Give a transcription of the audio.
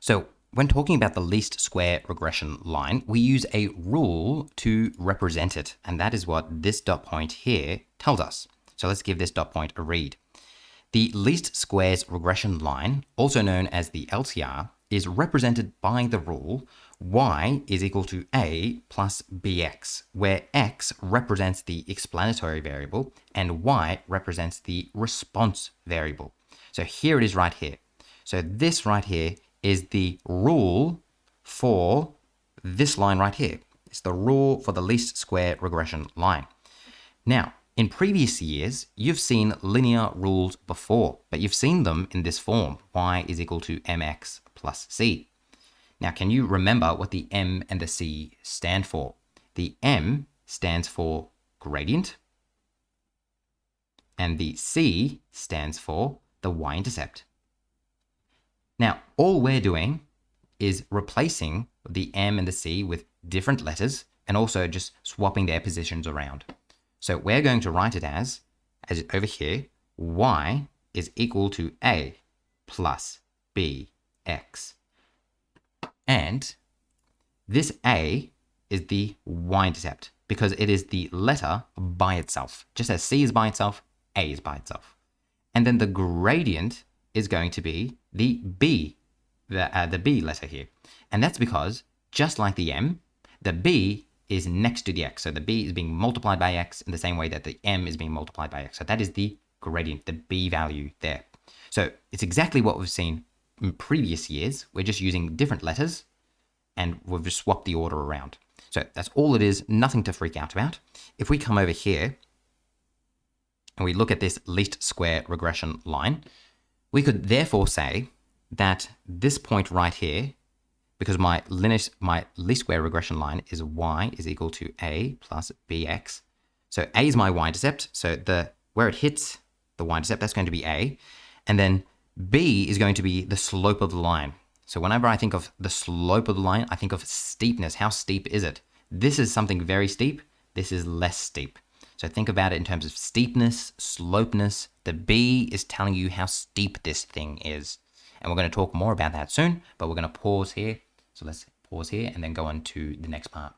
So when talking about the least square regression line, we use a rule to represent it. And that is what this dot point here tells us. So let's give this dot point a read. The least squares regression line, also known as the LCR, is represented by the rule y is equal to a plus bx, where x represents the explanatory variable and y represents the response variable. So here it is right here. So this right here is the rule for this line right here. It's the rule for the least square regression line. Now, in previous years, you've seen linear rules before, but you've seen them in this form, y is equal to mx plus c. Now, can you remember what the m and the c stand for? The m stands for gradient, and the c stands for the y-intercept. Now, all we're doing is replacing the m and the c with different letters and also just swapping their positions around. So we're going to write it as over here, y is equal to a plus bx. And this a is the y-intercept because it is the letter by itself. Just as c is by itself, a is by itself. And then the gradient is going to be the b, the b letter here. And that's because, just like the m, the b is next to the x. So the b is being multiplied by x in the same way that the m is being multiplied by x. So that is the gradient, the b value there. So it's exactly what we've seen in previous years. We're just using different letters and we've just swapped the order around. So that's all it is, nothing to freak out about. If we come over here and we look at this least square regression line, we could therefore say that this point right here, because my least square regression line is y is equal to a plus bx. So a is my y-intercept. So where it hits the y-intercept, that's going to be a. And then b is going to be the slope of the line. So whenever I think of the slope of the line, I think of steepness. How steep is it? This is something very steep. This is less steep. So think about it in terms of steepness, slopeness. The b is telling you how steep this thing is. And we're going to talk more about that soon, but we're going to pause here. So let's pause here and then go on to the next part.